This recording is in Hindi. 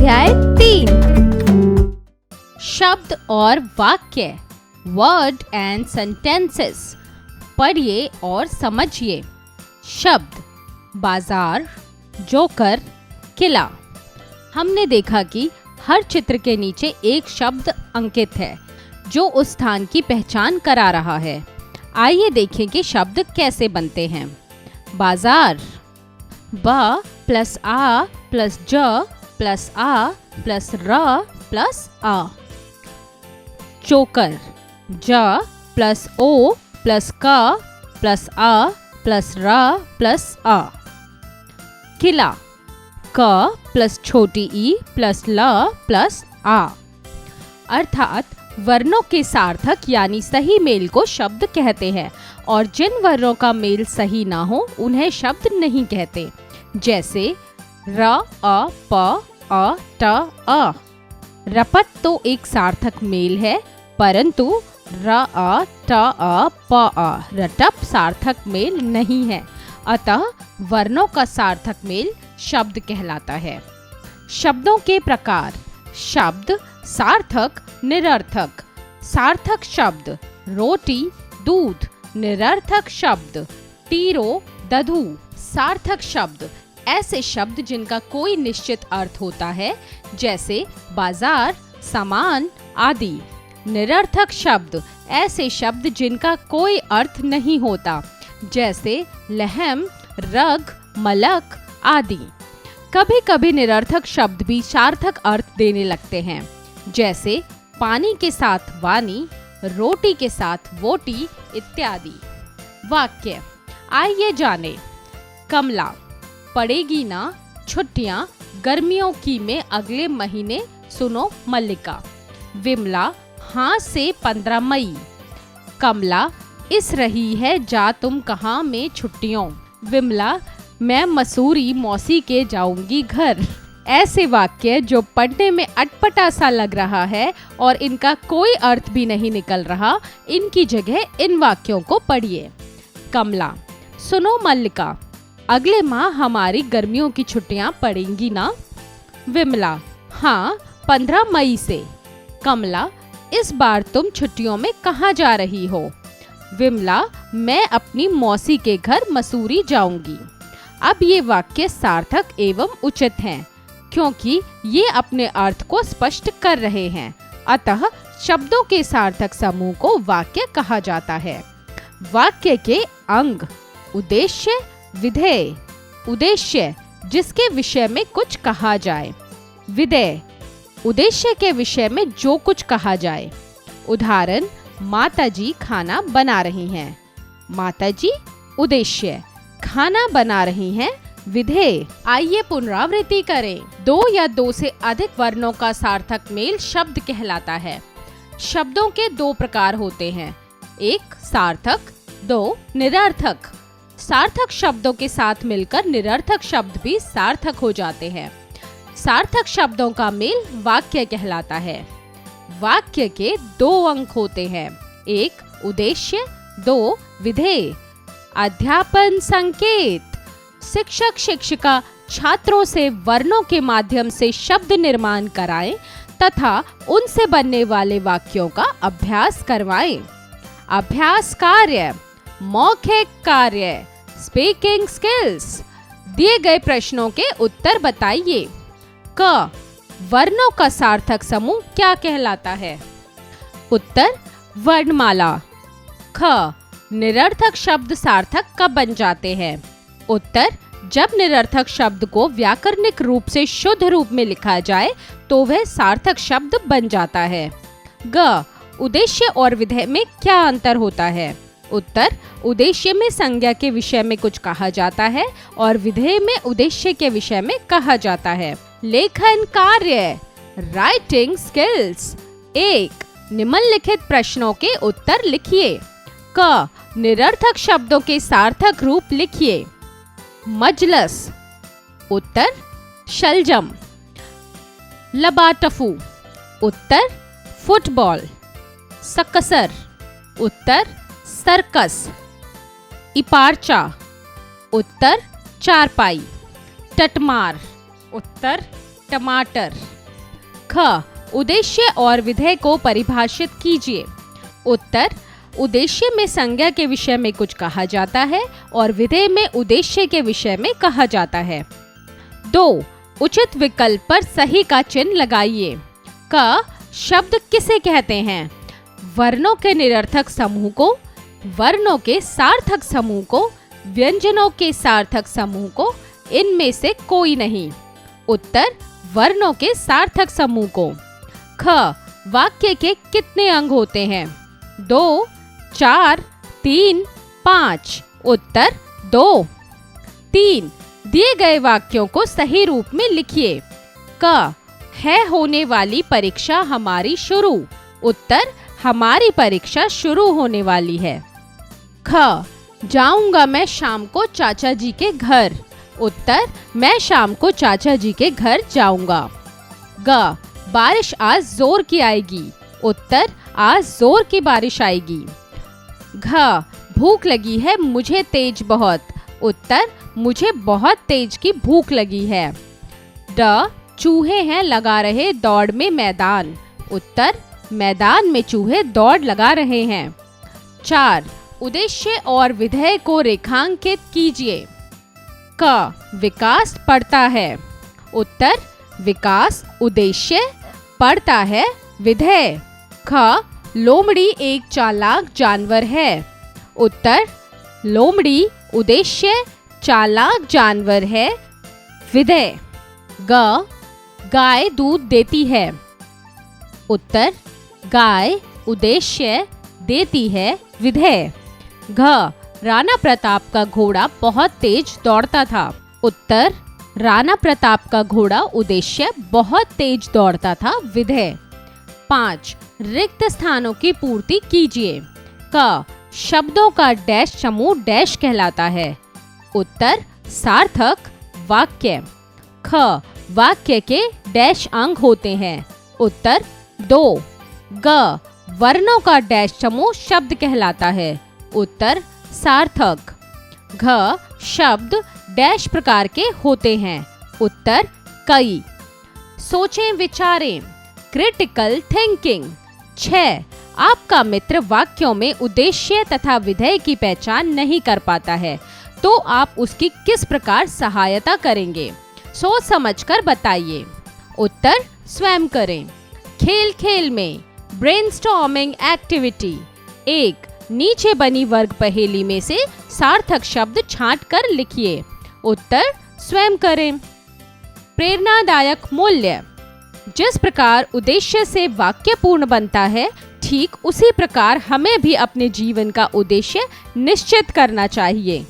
अध्याय 3 शब्द और वाक्य वर्ड एंड सेंटेंसेस। पढ़िए और समझिए। शब्द बाजार, जोकर, किला। हमने देखा कि हर चित्र के नीचे एक शब्द अंकित है जो उस स्थान की पहचान करा रहा है। आइए देखें कि शब्द कैसे बनते हैं। बाजार, ब प्लस आ प्लस ज प्लस आ प्लस र प्लस आ। जोकर, ज प्लस ओ प्लस क प्लस आ प्लस र प्लस आ। किला, क प्लस छोटी ई प्लस ल प्लस आ। अर्थात वर्णों के सार्थक यानी सही मेल को शब्द कहते हैं और जिन वर्णों का मेल सही ना हो उन्हें शब्द नहीं कहते। जैसे र, अ, प, अ, ट, अ। रपट तो एक सार्थक मेल है, परंतु र, अ, ट, अ, प, अ रटप सार्थक मेल नहीं है। अतः वर्णों का सार्थक मेल शब्द कहलाता है। शब्दों के प्रकार। शब्द सार्थक, निरर्थक। सार्थक शब्द रोटी, दूध। निरर्थक शब्द टीरो, दधु। सार्थक शब्द ऐसे शब्द जिनका कोई निश्चित अर्थ होता है, जैसे बाजार, सामान आदि। निरर्थक शब्द ऐसे शब्द जिनका कोई अर्थ नहीं होता, जैसे लहम, रग, मलक आदि। कभी कभी निरर्थक शब्द भी सार्थक अर्थ देने लगते हैं, जैसे पानी के साथ वानी, रोटी के साथ वोटी इत्यादि। वाक्य आइए जाने। कमला, पड़ेगी ना छुट्टियां गर्मियों की में अगले महीने, सुनो मल्लिका। विमला, हाँ से 15 मई। कमला, इस रही है जा तुम कहाँ में छुट्टियों। विमला, मैं मसूरी मौसी के जाऊंगी घर। ऐसे वाक्य जो पढ़ने में अटपटा सा लग रहा है और इनका कोई अर्थ भी नहीं निकल रहा, इनकी जगह इन वाक्यों को पढ़िए। कमला, सुनो मल्लिका, अगले माह हमारी गर्मियों की छुट्टियां पड़ेंगी ना। विमला, हाँ 15 मई से। कमला, इस बार तुम छुट्टियों में कहाँ जा रही हो। विमला, मैं अपनी मौसी के घर मसूरी जाऊंगी। अब ये वाक्य सार्थक एवं उचित हैं, क्योंकि ये अपने अर्थ को स्पष्ट कर रहे हैं। अतः शब्दों के सार्थक समूह को वाक्य कहा जाता है। वाक्य के अंग। उद्देश्य, विधेय। उद्देश्य जिसके विषय में कुछ कहा जाए। विधेय उद्देश्य के विषय में जो कुछ कहा जाए। उदाहरण, माताजी खाना बना रही हैं। माताजी उद्देश्य, खाना बना रही हैं विधेय। आइए पुनरावृत्ति करें। 2 या 2 से अधिक वर्णों का सार्थक मेल शब्द कहलाता है। शब्दों के 2 प्रकार होते हैं, एक सार्थक, 2 निरर्थक। सार्थक शब्दों के साथ मिलकर निरर्थक शब्द भी सार्थक हो जाते हैं। सार्थक शब्दों का मेल वाक्य कहलाता है। वाक्य के 2 अंक होते हैं, एक उद्देश्य, 2 विधेय। अध्यापन संकेत। शिक्षक शिक्षिका छात्रों से वर्णों के माध्यम से शब्द निर्माण कराएं तथा उनसे बनने वाले वाक्यों का अभ्यास करवाएं। अभ्यास कार्य, मौखिक कार्य, स्पीकिंग स्किल्स। दिए गए प्रश्नों के उत्तर बताइए। क, वर्णों का सार्थक समूह क्या कहलाता है। उत्तर, वर्णमाला। ख, निरर्थक शब्द सार्थक कब बन जाते हैं। उत्तर, जब निरर्थक शब्द को व्याकरणिक रूप से शुद्ध रूप में लिखा जाए तो वह सार्थक शब्द बन जाता है। ग, उद्देश्य और विधेय में क्या अंतर होता है। उत्तर, उद्देश्य में संज्ञा के विषय में कुछ कहा जाता है और विधेय में उद्देश्य के विषय में कहा जाता है। लेखन कार्य, राइटिंग स्किल्स। 1, निम्नलिखित प्रश्नों के उत्तर लिखिए। क, निरर्थक शब्दों के सार्थक रूप लिखिए। मजलस। उत्तर, शलजम। लबाटफू। उत्तर, फुटबॉल। सकसर। उत्तर, सर्कस। इपार्चा। उत्तर, चारपाई। टटमार। उत्तर, टमाटर। ख, उद्देश्य और विधेय को परिभाषित कीजिए। उत्तर, उद्देश्य में संज्ञा के विषय में कुछ कहा जाता है और विधेय में उद्देश्य के विषय में कहा जाता है। 2, उचित विकल्प पर सही का चिन्ह लगाइए। क, शब्द किसे कहते हैं? वर्णों के निरर्थक समूह को, वर्णों के सार्थक समूह को, व्यंजनों के सार्थक समूह को, इनमें से कोई नहीं। उत्तर, वर्णों के सार्थक समूह को। ख, वाक्य के कितने अंग होते हैं? 2, 4, 3, 5। उत्तर, 2। 3, दिए गए वाक्यों को सही रूप में लिखिए। क, है होने वाली परीक्षा हमारी शुरू। उत्तर, हमारी परीक्षा शुरू होने वाली है। ख, जाऊंगा मैं शाम को चाचा जी के घर। उत्तर, मैं शाम को चाचा जी के घर जाऊंगा। ग, बारिश आज जोर की आएगी। उत्तर, आज जोर की बारिश आएगी। घ, भूख लगी है मुझे तेज बहुत। उत्तर, मुझे बहुत तेज की भूख लगी है। ड, चूहे हैं लगा रहे दौड़ में मैदान। उत्तर, मैदान में चूहे दौड़ लगा रहे हैं। 4, उद्देश्य और विधेय को रेखांकित कीजिए। क, विकास पढ़ता है। उत्तर, विकास उद्देश्य, पढ़ता है विधेय। ख, लोमड़ी एक चालाक जानवर है। उत्तर, लोमड़ी उद्देश्य, चालाक जानवर है, विधेय। ग, गाय दूध देती है। उत्तर, गाय उद्देश्य, देती है, विधेय। घ, राणा प्रताप का घोड़ा बहुत तेज दौड़ता था। उत्तर, राणा प्रताप का घोड़ा उद्देश्य, बहुत तेज दौड़ता था, विधेय। 5, रिक्त स्थानों की पूर्ति कीजिए। क, शब्दों का डैश समूह डैश कहलाता है। उत्तर, सार्थक वाक्य। ख, वाक्य के डैश अंग होते हैं। उत्तर, 2। ग, वर्णों का डैश समूह शब्द कहलाता है। उत्तर, सार्थक। घ, शब्द डैश प्रकार के होते हैं। उत्तर, कई। सोचें विचारें, क्रिटिकल थिंकिंग। 6, आपका मित्र वाक्यों में उद्देश्य तथा विधेय की पहचान नहीं कर पाता है, तो आप उसकी किस प्रकार सहायता करेंगे? सोच समझकर बताइए। उत्तर, स्वयं करें। खेल खेल में, ब्रेनस्टॉर्मिंग एक्टिविटी। 1, नीचे बनी वर्ग पहेली में से सार्थक शब्द छांट कर लिखिए। उत्तर, स्वयं करें। प्रेरणादायक मूल्य। जिस प्रकार उद्देश्य से वाक्य पूर्ण बनता है, ठीक उसी प्रकार हमें भी अपने जीवन का उद्देश्य निश्चित करना चाहिए।